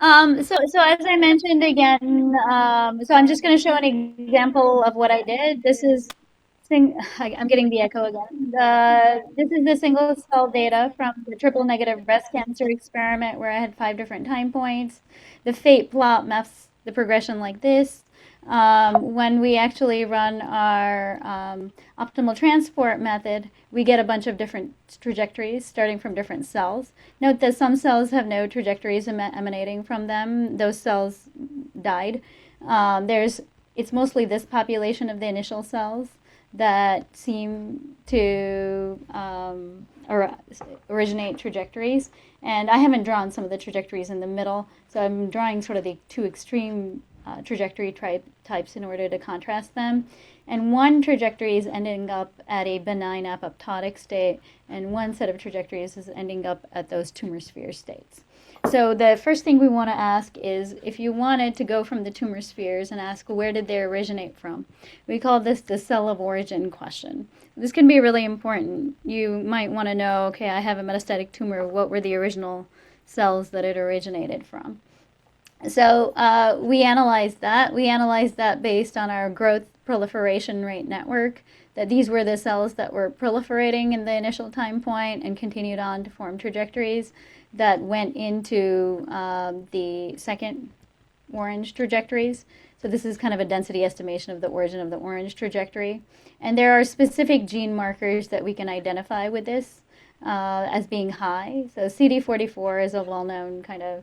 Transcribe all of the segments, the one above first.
So as I mentioned again, so I'm just going to show an example of what I did. This is I'm getting the echo again. This is the single cell data from the triple negative breast cancer experiment where I had 5 different time points. The FATE plot maps the progression like this. When we actually run our optimal transport method, we get a bunch of different trajectories starting from different cells. Note that some cells have no trajectories emanating from them. Those cells died. It's mostly this population of the initial cells that seem to originate trajectories. And I haven't drawn some of the trajectories in the middle, so I'm drawing sort of the two extreme trajectory types in order to contrast them. And one trajectory is ending up at a benign apoptotic state, and one set of trajectories is ending up at those tumor sphere states. So the first thing we want to ask is if you wanted to go from the tumor spheres and ask where did they originate from, we call this the cell of origin question. This can be really important. You might want to know, okay, I have a metastatic tumor, what were the original cells that it originated from? So we analyzed that. We analyzed that based on our growth proliferation rate network, that these were the cells that were proliferating in the initial time point and continued on to form trajectories that went into the second orange trajectories. So this is kind of a density estimation of the origin of the orange trajectory. And there are specific gene markers that we can identify with this as being high. So CD44 is a well-known kind of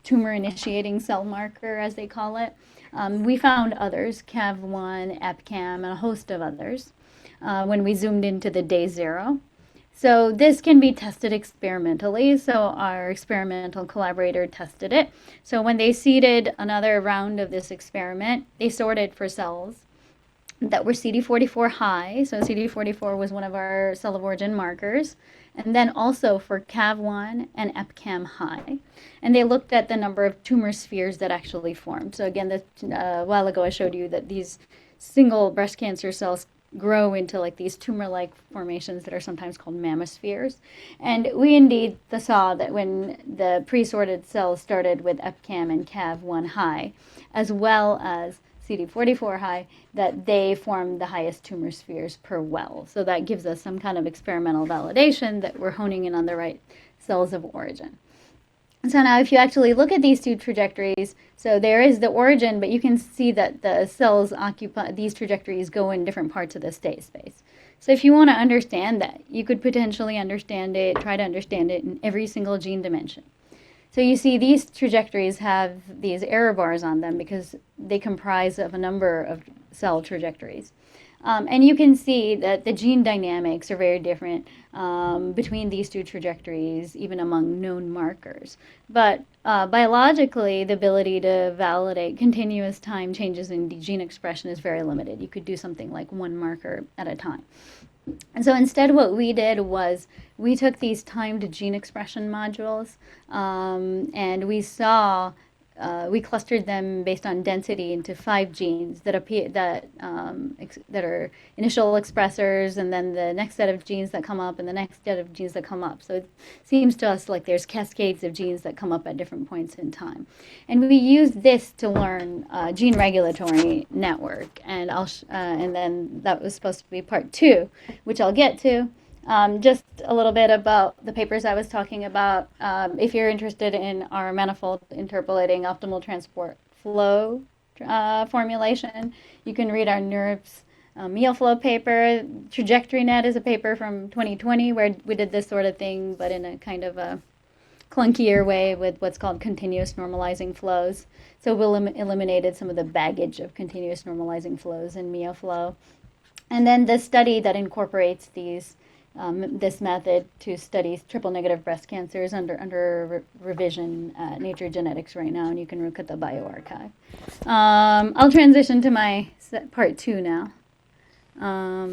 tumor initiating cell marker, as they call it. We found others, CAV1, EpCAM, and a host of others when we zoomed into the day zero. So this can be tested experimentally. So our experimental collaborator tested it. So when they seeded another round of this experiment, they sorted for cells that were CD44 high. So CD44 was one of our cell of origin markers. And then also for CAV1 and EpCAM high. And they looked at the number of tumor spheres that actually formed. So again, a while ago I showed you that these single breast cancer cells grow into like these tumor-like formations that are sometimes called mammospheres. And we indeed saw that when the pre-sorted cells started with EpCAM and CAV1 high, as well as CD44 high, that they form the highest tumor spheres per well. So that gives us some kind of experimental validation that we're honing in on the right cells of origin. So now if you actually look at these two trajectories, so there is the origin, but you can see that the cells occupy, these trajectories go in different parts of the state space. So if you want to understand that, you could potentially understand it, try to understand it in every single gene dimension. So you see these trajectories have these error bars on them because they comprise of a number of cell trajectories. And you can see that the gene dynamics are very different between these two trajectories, even among known markers. But biologically, the ability to validate continuous time changes in gene expression is very limited. You could do something like one marker at a time. And so instead what we did was we took these timed gene expression modules and we clustered them based on density into 5 genes that are initial expressors, and then the next set of genes that come up, and the next set of genes that come up. So it seems to us like there's cascades of genes that come up at different points in time, and we used this to learn gene regulatory network. And and then that was supposed to be part 2, which I'll get to. Just a little bit about the papers I was talking about. If you're interested in our manifold interpolating optimal transport flow formulation, you can read our NeurIPS MIOflow paper. TrajectoryNet is a paper from 2020 where we did this sort of thing, but in a kind of a clunkier way with what's called continuous normalizing flows. So we eliminated some of the baggage of continuous normalizing flows in MIOflow. And then the study that incorporates this method to study triple negative breast cancer is under revision at Nature Genetics right now, and you can look at the bioarchive. I'll transition to my part 2 now.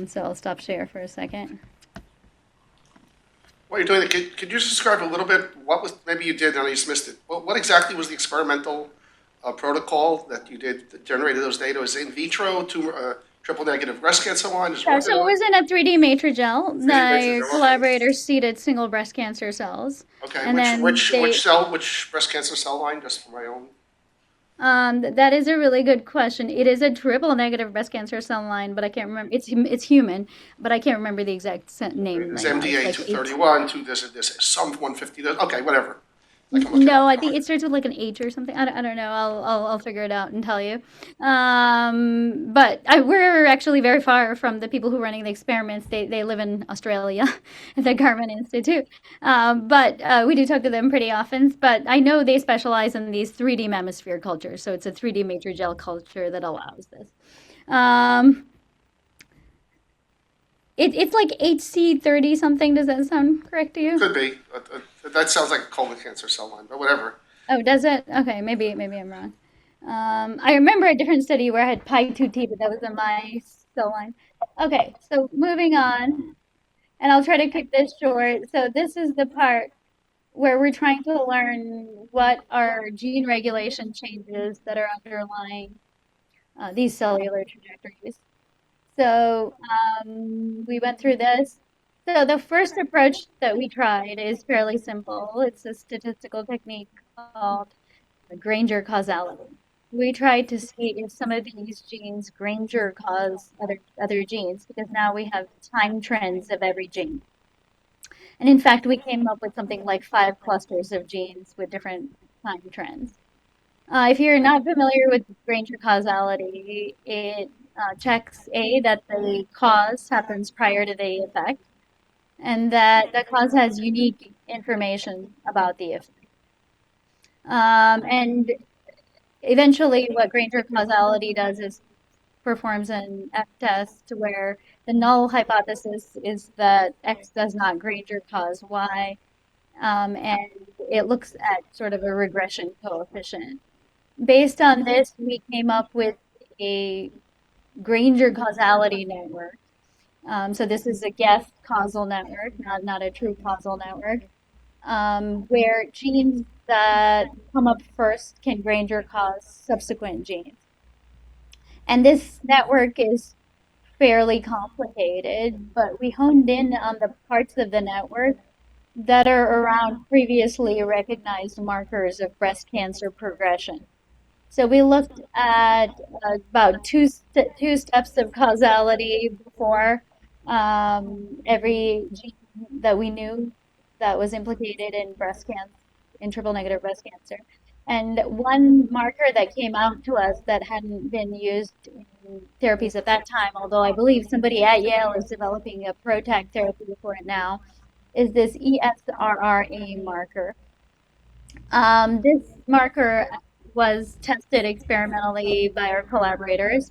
So I'll stop share for a second. While you're doing it, could you just describe a little bit what was, maybe you did and I just missed it, what exactly was the experimental protocol that you did that generated those data? Was it in vitro, triple negative breast cancer line? Is Yeah, what so it was in a 3D matrigel. 3D The matrix, okay. collaborators seeded single breast cancer cells, Okay, and then they. which breast cancer cell line? Just for my own. That is a really good question. It is a triple negative breast cancer cell line, but I can't remember. It's human, but I can't remember the exact name There's right now. It's MDA like eight. 231, two this, some 150. Okay, whatever. I can look it No, up. I think it starts with like an H or something. I don't know. I'll figure it out and tell you. But we're actually very far from the people who are running the experiments. They live in Australia at the Garmin Institute. But we do talk to them pretty often. But I know they specialize in these 3D mammosphere cultures. So it's a 3D matrigel culture that allows this. Um, it's like HC30 something. Does that sound correct to you? Could be. That sounds like a colon cancer cell line, but whatever. Oh, does it? Okay, maybe I'm wrong. I remember a different study where I had pi 2t, but that was in my cell line. Okay, so moving on, and I'll try to keep this short. So this is the part where we're trying to learn what are gene regulation changes that are underlying these cellular trajectories. So we went through this. So the first approach that we tried is fairly simple. It's a statistical technique called Granger causality. We tried to see if some of these genes Granger cause other genes because now we have time trends of every gene. And in fact, we came up with something like 5 clusters of genes with different time trends. If you're not familiar with Granger causality, it checks that the cause happens prior to the effect, and that the cause has unique information about the effect. And eventually, what Granger causality does is performs an F test where the null hypothesis is that X does not Granger cause Y, and it looks at sort of a regression coefficient. Based on this, we came up with a Granger causality network. So this is a guess causal network, not a true causal network, where genes that come up first can Granger cause subsequent genes. And this network is fairly complicated, but we honed in on the parts of the network that are around previously recognized markers of breast cancer progression. So we looked at about two steps of causality before every gene that we knew that was implicated in breast cancer, in triple negative breast cancer. And one marker that came out to us that hadn't been used in therapies at that time, although I believe somebody at Yale is developing a PROTAC therapy for it now, is this ESRRA marker. This marker was tested experimentally by our collaborators.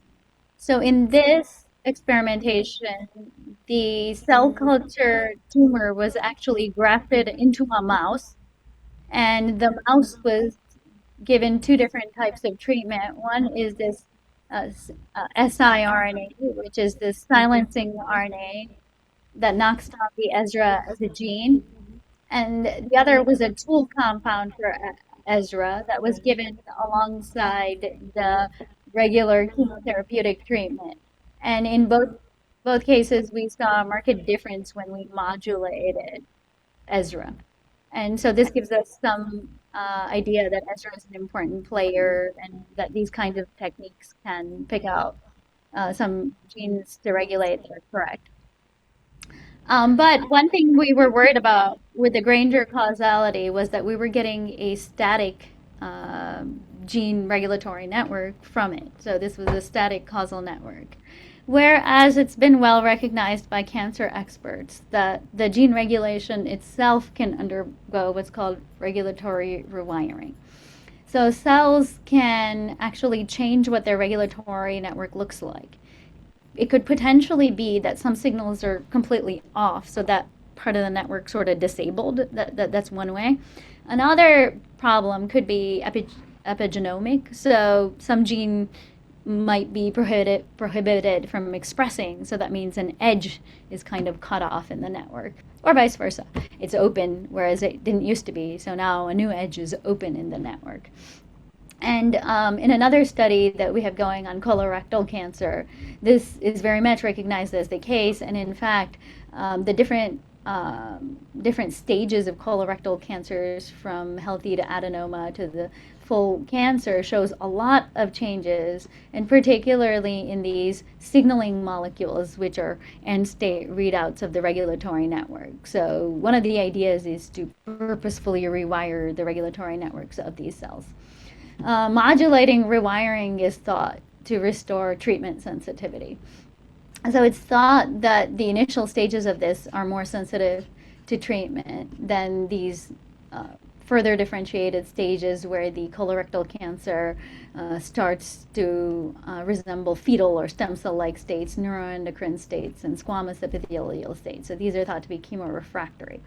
So in this experimentation, the cell culture tumor was actually grafted into a mouse, and the mouse was given 2 different types of treatment. One is this siRNA, which is this silencing RNA that knocks down the Ezra as a gene, and the other was a tool compound for Ezra that was given alongside the regular chemotherapeutic treatment. And in both cases, we saw a marked difference when we modulated Ezra. And so this gives us some idea that Ezra is an important player and that these kinds of techniques can pick out some genes to regulate that are correct. But one thing we were worried about with the Granger causality was that we were getting a static gene regulatory network from it. So this was a static causal network. Whereas it's been well recognized by cancer experts that the gene regulation itself can undergo what's called regulatory rewiring. So cells can actually change what their regulatory network looks like. It could potentially be that some signals are completely off, so that part of the network sort of disabled. That's one way. Another problem could be epigenomic. So some gene might be prohibited from expressing, so that means an edge is kind of cut off in the network, or vice versa. It's open, whereas it didn't used to be, so now a new edge is open in the network. And in another study that we have going on colorectal cancer, this is very much recognized as the case. And in fact, the different stages of colorectal cancers, from healthy to adenoma to the full cancer, shows a lot of changes, and particularly in these signaling molecules, which are end state readouts of the regulatory network. So one of the ideas is to purposefully rewire the regulatory networks of these cells. Modulating rewiring is thought to restore treatment sensitivity. So it's thought that the initial stages of this are more sensitive to treatment than these further differentiated stages where the colorectal cancer starts to resemble fetal or stem cell-like states, neuroendocrine states, and squamous epithelial states. So these are thought to be chemorefractory.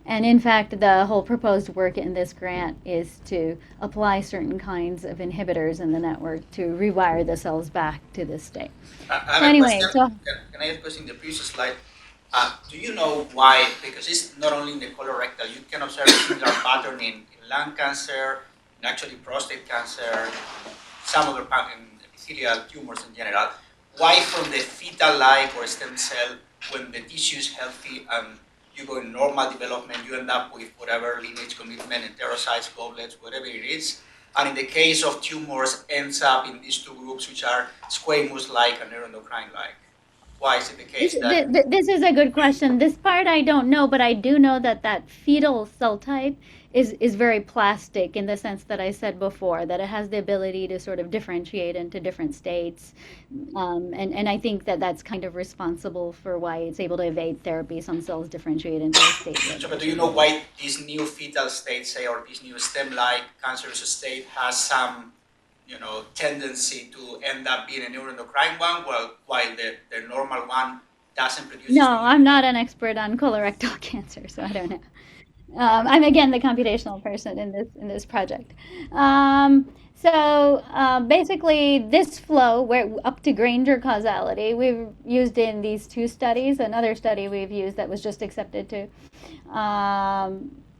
And in fact, the whole proposed work in this grant is to apply certain kinds of inhibitors in the network to rewire the cells back to this state. I have So anyway, a question. Can I ask a question in the previous slide? Do you know why? Because it's not only in the colorectal, you can observe a similar pattern in lung cancer, in actually prostate cancer, some other epithelial tumors in general. Why from the fetal-like or stem cell, when the tissue is healthy and you go in normal development, you end up with whatever lineage commitment, enterocytes, goblets, whatever it is. And in the case of tumors, ends up in these two groups, which are squamous-like and neuroendocrine-like. Why is it the case that? This is a good question. This part I don't know, but I do know that that fetal cell type is very plastic, in the sense that I said before, that it has the ability to sort of differentiate into different states. And I think that that's kind of responsible for why it's able to evade therapy. Some cells differentiate into a state. So, but do you know why this new fetal state, say, or this new stem-like cancerous state has some, tendency to end up being a neuroendocrine one, while the normal one doesn't produce? No, I'm not an expert on colorectal cancer, so I don't know. I'm again the computational person in this project. Basically, this flow, where up to Granger causality, we've used in these two studies. Another study we've used that was just accepted to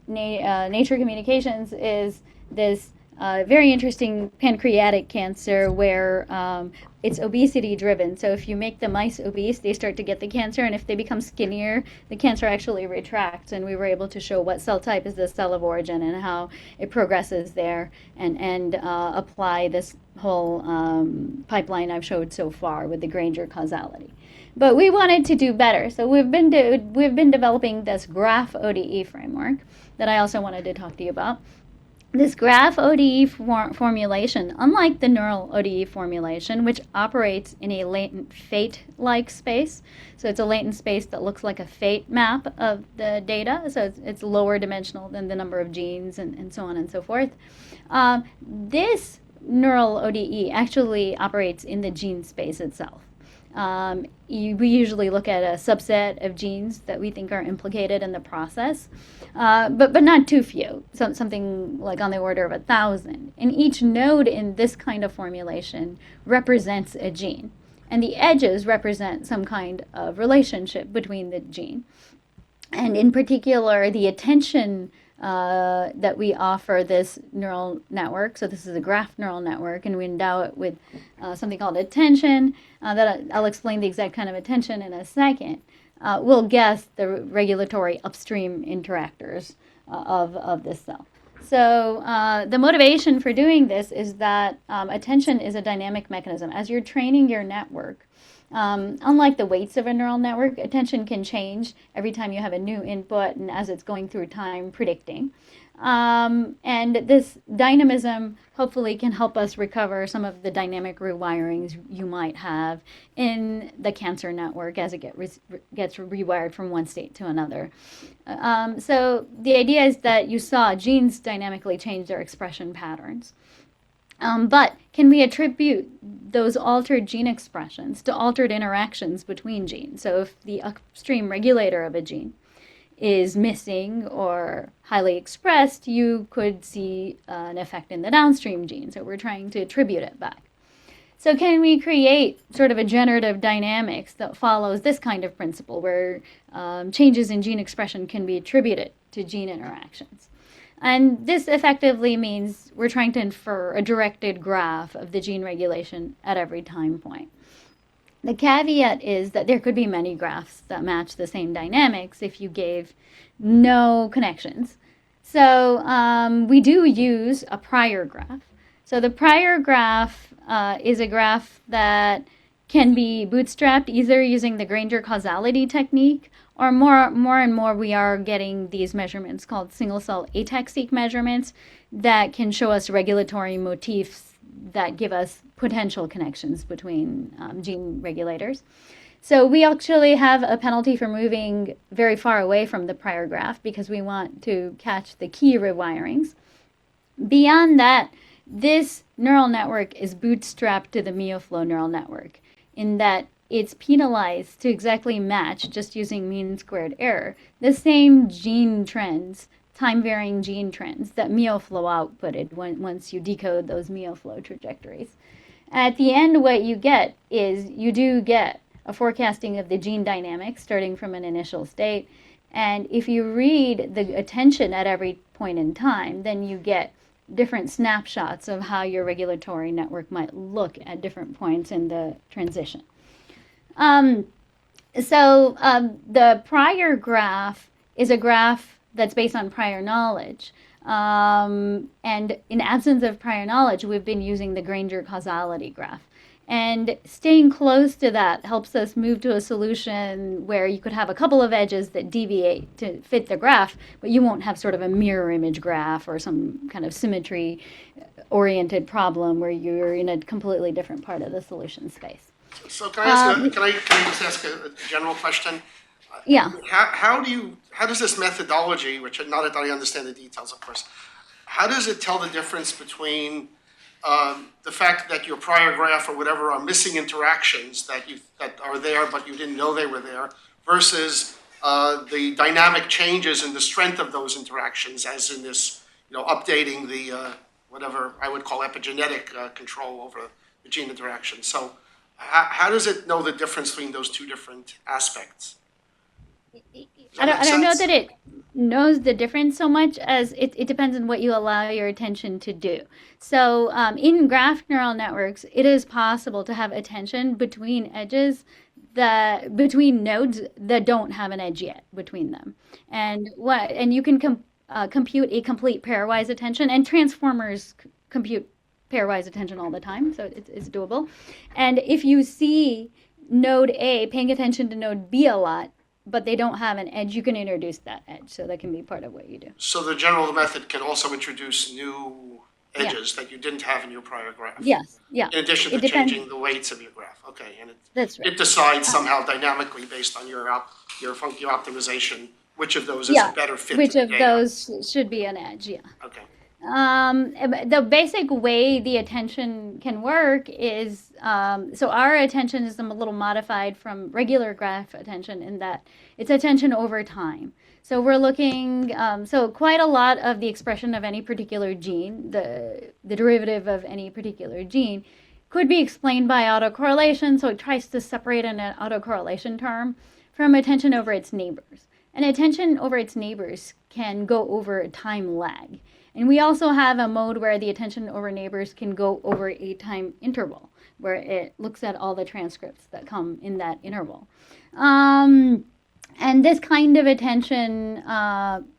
Nature Communications is this very interesting pancreatic cancer where it's obesity driven. So if you make the mice obese, they start to get the cancer, and if they become skinnier, the cancer actually retracts. And we were able to show what cell type is the cell of origin and how it progresses there, and apply this whole pipeline I've showed so far with the Granger causality. But we wanted to do better, so we've been developing this graph ODE framework that I also wanted to talk to you about. This graph ODE formulation, unlike the neural ODE formulation, which operates in a latent PHATE-like space, so it's a latent space that looks like a PHATE map of the data, so it's lower dimensional than the number of genes and so on and so forth. This neural ODE actually operates in the gene space itself. We usually look at a subset of genes that we think are implicated in the process, but not too few, something like on the order of 1,000. And each node in this kind of formulation represents a gene, and the edges represent some kind of relationship between the gene. And in particular, the attention that we offer this neural network. So this is a graph neural network, and we endow it with something called attention. That I'll explain the exact kind of attention in a second. We'll guess the regulatory upstream interactors of this cell. So the motivation for doing this is that attention is a dynamic mechanism. As you're training your network, unlike the weights of a neural network, attention can change every time you have a new input and as it's going through time predicting. And this dynamism hopefully can help us recover some of the dynamic rewirings you might have in the cancer network as it gets rewired from one state to another. So the idea is that you saw genes dynamically change their expression patterns. But can we attribute those altered gene expressions to altered interactions between genes? So if the upstream regulator of a gene is missing or highly expressed, you could see an effect in the downstream gene. So we're trying to attribute it back. So can we create sort of a generative dynamics that follows this kind of principle where changes in gene expression can be attributed to gene interactions? And this effectively means we're trying to infer a directed graph of the gene regulation at every time point. The caveat is that there could be many graphs that match the same dynamics if you gave no connections. So we do use a prior graph. So the prior graph is a graph that can be bootstrapped either using the Granger causality technique, or more and more we are getting these measurements called single cell ataxic measurements that can show us regulatory motifs that give us potential connections between gene regulators. So we actually have a penalty for moving very far away from the prior graph because we want to catch the key rewirings. Beyond that, this neural network is bootstrapped to the MIOflow neural network in that it's penalized to exactly match, just using mean squared error, the same gene trends, time-varying gene trends that MIOflow outputted once you decode those MIOflow trajectories. At the end, what you get is you do get a forecasting of the gene dynamics starting from an initial state. And if you read the attention at every point in time, then you get different snapshots of how your regulatory network might look at different points in the transition. The prior graph is a graph that's based on prior knowledge. And in absence of prior knowledge, we've been using the Granger causality graph. And staying close to that helps us move to a solution where you could have a couple of edges that deviate to fit the graph, but you won't have sort of a mirror image graph or some kind of symmetry-oriented problem where you're in a completely different part of the solution space. So can I just ask a general question? Yeah. How does this methodology, which not that I understand the details, of course, how does it tell the difference between the fact that your prior graph or whatever are missing interactions that are there but you didn't know they were there, versus the dynamic changes in the strength of those interactions, as in this, updating the whatever I would call epigenetic control over the gene interaction. So how does it know the difference between those two different aspects? I don't know that it knows the difference so much as it depends on what you allow your attention to do. So in graph neural networks, it is possible to have attention between between nodes that don't have an edge yet between them. And you can compute a complete pairwise attention, and transformers compute pairwise attention all the time, so it's doable. And if you see node A paying attention to node B a lot, but they don't have an edge, you can introduce that edge. So that can be part of what you do. So the general method can also introduce new edges that you didn't have in your prior graph. Yes, yeah. In addition to changing the weights of your graph. Okay, and that's right. It decides somehow dynamically based on your optimization which of those is a better fit. Which of those should be an edge? Yeah. Okay. The basic way the attention can work is, so our attention is a little modified from regular graph attention in that it's attention over time. So we're looking, so quite a lot of the expression of any particular gene, the derivative of any particular gene, could be explained by autocorrelation. So it tries to separate an autocorrelation term from attention over its neighbors. And attention over its neighbors can go over a time lag. And we also have a mode where the attention over neighbors can go over a time interval, where it looks at all the transcripts that come in that interval. And this kind of attention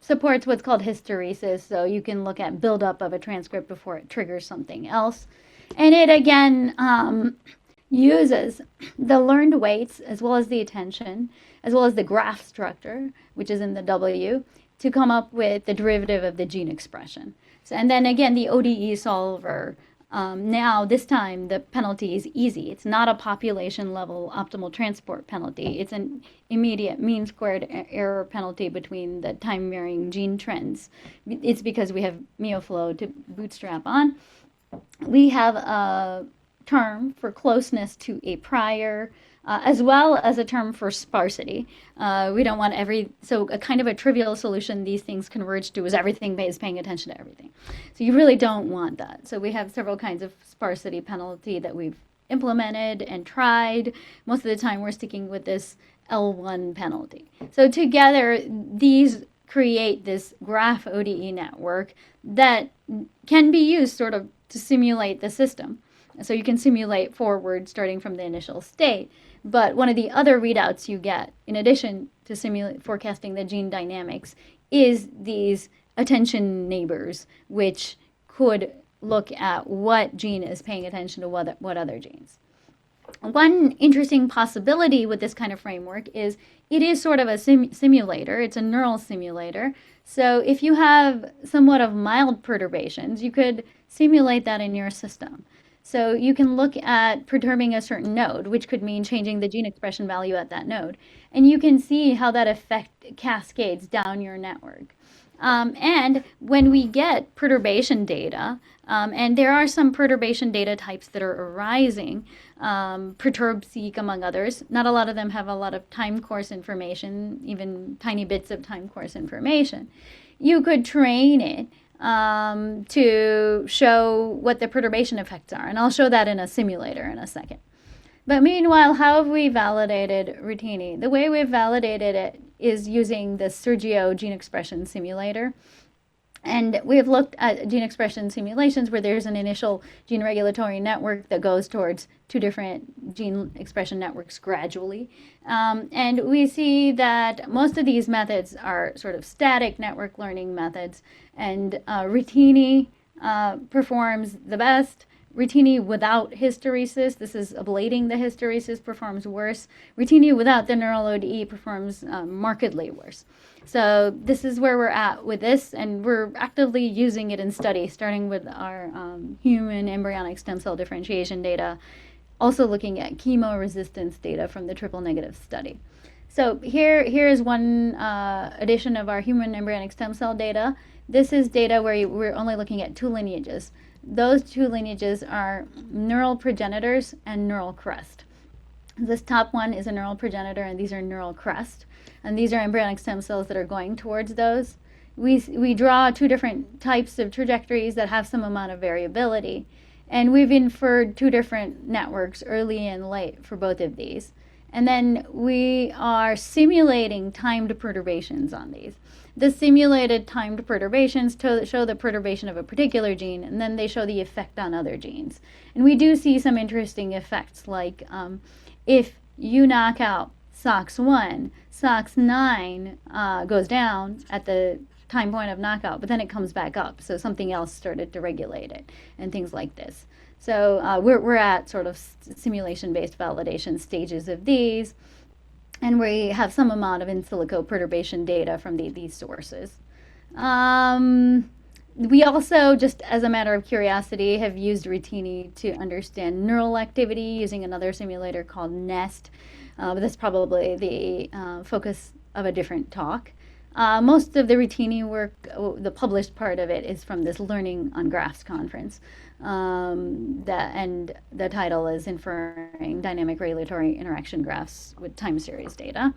supports what's called hysteresis, so you can look at buildup of a transcript before it triggers something else. And it, again, uses the learned weights, as well as the attention, as well as the graph structure, which is in the W, to come up with the derivative of the gene expression. So, and then again, the ODE solver, now this time the penalty is easy. It's not a population level optimal transport penalty. It's an immediate mean squared error penalty between the time varying gene trends. It's because we have MIOflow to bootstrap on. We have a term for closeness to a prior, as well as a term for sparsity. We don't want so a kind of a trivial solution these things converge to is everything is paying attention to everything. So you really don't want that. So we have several kinds of sparsity penalty that we've implemented and tried. Most of the time we're sticking with this L1 penalty. So together, these create this graph ODE network that can be used sort of to simulate the system. So you can simulate forward starting from the initial state. But one of the other readouts you get, in addition to forecasting the gene dynamics, is these attention neighbors, which could look at what gene is paying attention to what other genes. One interesting possibility with this kind of framework is it is sort of a simulator. It's a neural simulator. So if you have somewhat of mild perturbations, you could simulate that in your system. So you can look at perturbing a certain node, which could mean changing the gene expression value at that node. And you can see how that effect cascades down your network. And when we get perturbation data, and there are some perturbation data types that are arising, perturb-seq among others. Not a lot of them have a lot of time course information, even tiny bits of time course information. You could train it to show what the perturbation effects are, and I'll show that in a simulator in a second. But meanwhile, how have we validated RITINI? The way we've validated it is using the Sergio gene expression simulator. And we have looked at gene expression simulations where there's an initial gene regulatory network that goes towards two different gene expression networks gradually. And we see that most of these methods are sort of static network learning methods. And RITINI performs the best. RITINI without hysteresis, this is ablating the hysteresis, performs worse. RITINI without the neural ODE performs markedly worse. So this is where we're at with this, and we're actively using it in study, starting with our human embryonic stem cell differentiation data, also looking at chemo resistance data from the triple negative study. So here is one edition of our human embryonic stem cell data. This is data where we're only looking at two lineages. Those two lineages are neural progenitors and neural crest. This top one is a neural progenitor, and these are neural crest. And these are embryonic stem cells that are going towards those. We draw two different types of trajectories that have some amount of variability. And we've inferred two different networks, early and late, for both of these. And then we are simulating timed perturbations on these. The simulated timed perturbations show the perturbation of a particular gene, and then they show the effect on other genes. And we do see some interesting effects, like if you knock out SOX1, SOX9 goes down at the time point of knockout, but then it comes back up. So something else started to regulate it, and things like this. So we're at sort of simulation-based validation stages of these. And we have some amount of in silico perturbation data from these sources. We also, just as a matter of curiosity, have used RITINI to understand neural activity using another simulator called NEST. But that's probably the focus of a different talk. Most of the RITINI work, the published part of it, is from this Learning on Graphs conference. And the title is Inferring Dynamic Regulatory Interaction Graphs with Time Series Data.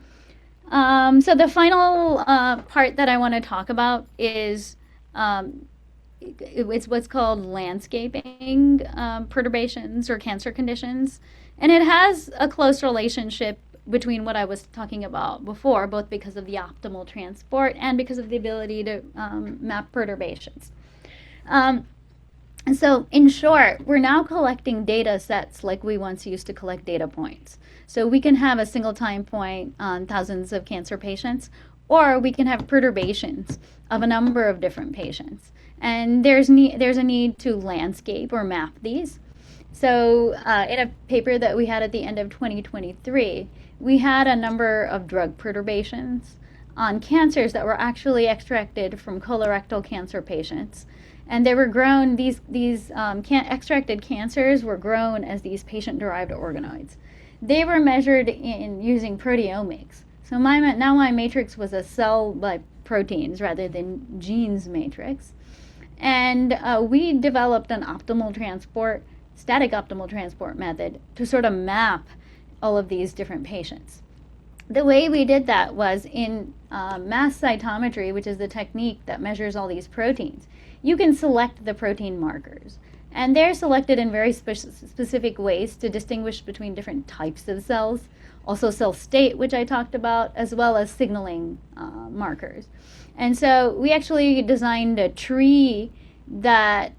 So the final part that I want to talk about is it's what's called landscaping perturbations or cancer conditions. And it has a close relationship between what I was talking about before, both because of the optimal transport and because of the ability to map perturbations. And so, in short, we're now collecting data sets like we once used to collect data points. So we can have a single time point on thousands of cancer patients, or we can have perturbations of a number of different patients. And there's a need to landscape or map these. So in a paper that we had at the end of 2023, we had a number of drug perturbations on cancers that were actually extracted from colorectal cancer patients. And they were grown, these extracted cancers were grown as these patient-derived organoids. They were measured in using proteomics. So now my matrix was a cell by proteins rather than genes matrix. And we developed an static optimal transport method to sort of map all of these different patients. The way we did that was in mass cytometry, which is the technique that measures all these proteins. You can select the protein markers. And they're selected in very specific ways to distinguish between different types of cells, also cell state, which I talked about, as well as signaling markers. And so we actually designed a tree that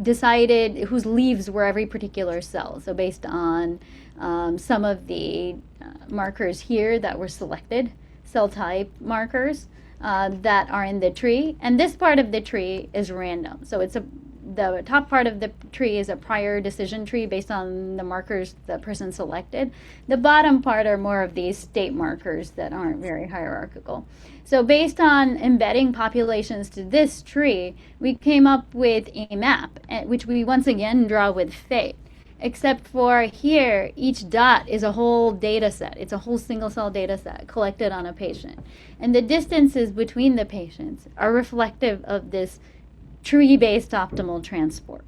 decided whose leaves were every particular cell. So based on some of the markers here that were selected, cell type markers that are in the tree. And this part of the tree is random. So the top part of the tree is a prior decision tree based on the markers the person selected. The bottom part are more of these state markers that aren't very hierarchical. So based on embedding populations to this tree, we came up with a map, which we once again draw with PHATE. Except for here, each dot is a whole data set. It's a whole single cell data set collected on a patient. And the distances between the patients are reflective of this tree-based optimal transport.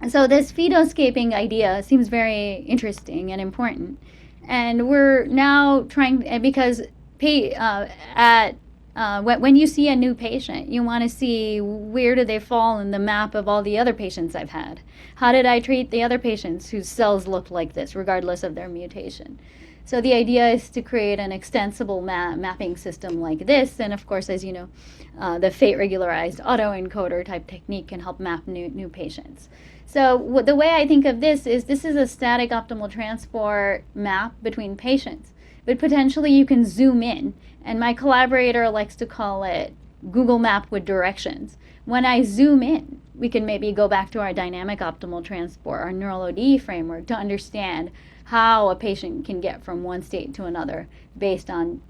So this phenoscaping idea seems very interesting and important. And we're now trying, because when you see a new patient, you want to see where do they fall in the map of all the other patients I've had. How did I treat the other patients whose cells looked like this, regardless of their mutation? So the idea is to create an extensible mapping system like this. And of course, as you know, the PHATE regularized autoencoder type technique can help map new patients. So the way I think of this is a static optimal transport map between patients. But potentially you can zoom in. And my collaborator likes to call it Google Map with directions. When I zoom in, we can maybe go back to our dynamic optimal transport, our neural ODE framework, to understand how a patient can get from one state to another based on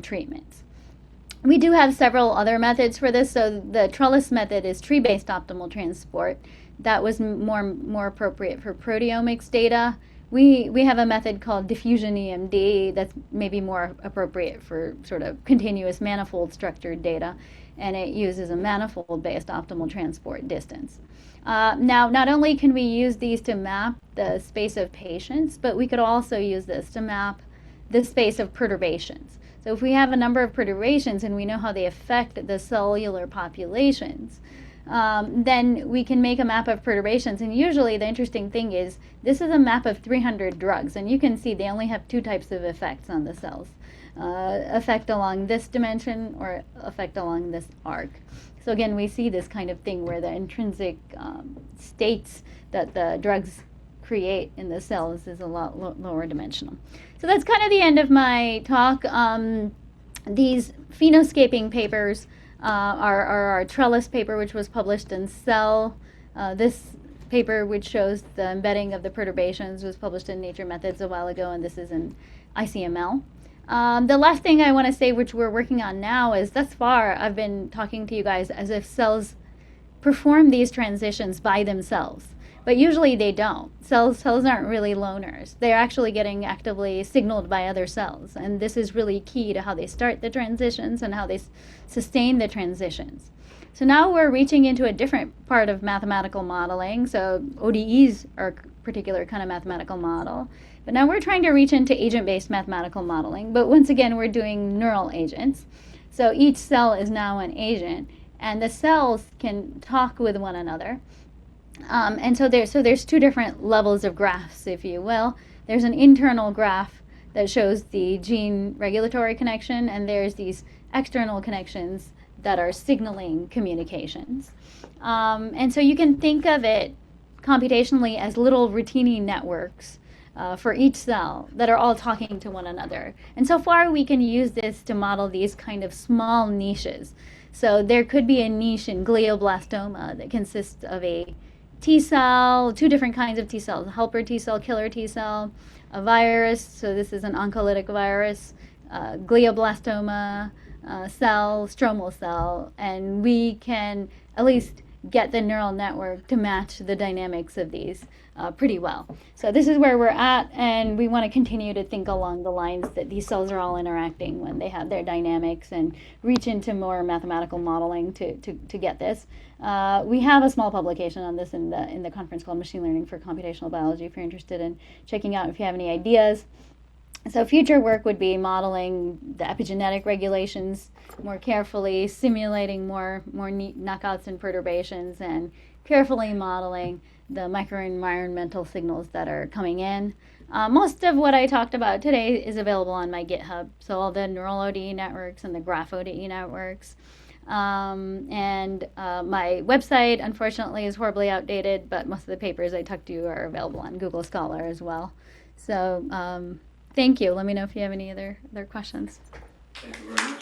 treatments. We do have several other methods for this. So the trellis method is tree-based optimal transport. That was more appropriate for proteomics data. We have a method called diffusion EMD that's maybe more appropriate for sort of continuous manifold structured data, and it uses a manifold-based optimal transport distance. Now, not only can we use these to map the space of patients, but we could also use this to map the space of perturbations. So if we have a number of perturbations and we know how they affect the cellular populations, then we can make a map of perturbations. And usually the interesting thing is this is a map of 300 drugs, and you can see they only have two types of effects on the cells. Effect along this dimension or effect along this arc. So again, we see this kind of thing where the intrinsic states that the drugs create in the cells is a lot lower dimensional. So that's kind of the end of my talk. These phenoscaping papers are our trellis paper, which was published in Cell. This paper, which shows the embedding of the perturbations, was published in Nature Methods a while ago, and this is in ICML. The last thing I want to say, which we're working on now, is thus far I've been talking to you guys as if cells perform these transitions by themselves. But usually they don't. Cells aren't really loners. They're actually getting actively signaled by other cells. And this is really key to how they start the transitions and how they sustain the transitions. So now we're reaching into a different part of mathematical modeling. So ODEs are a particular kind of mathematical model. But now we're trying to reach into agent-based mathematical modeling. But once again, we're doing neural agents. So each cell is now an agent. And the cells can talk with one another. And so there's two different levels of graphs, if you will. There's an internal graph that shows the gene regulatory connection, and there's these external connections that are signaling communications. And so you can think of it computationally as little RITINI networks for each cell that are all talking to one another. And so far we can use this to model these kind of small niches. So there could be a niche in glioblastoma that consists of a T cell, two different kinds of T cells, a helper T cell, killer T cell, a virus, so this is an oncolytic virus, glioblastoma cell, stromal cell, and we can at least get the neural network to match the dynamics of these pretty well. So this is where we're at, and we want to continue to think along the lines that these cells are all interacting when they have their dynamics and reach into more mathematical modeling to get this. We have a small publication on this in the conference called Machine Learning for Computational Biology if you're interested in checking out if you have any ideas. So future work would be modeling the epigenetic regulations more carefully, simulating more knockouts and perturbations, and carefully modeling the microenvironmental signals that are coming in. Most of what I talked about today is available on my GitHub. So all the neural ODE networks and the graph ODE networks. And my website, unfortunately, is horribly outdated, but most of the papers I talked to are available on Google Scholar as well. So thank you. Let me know if you have any other questions. Thank you very much.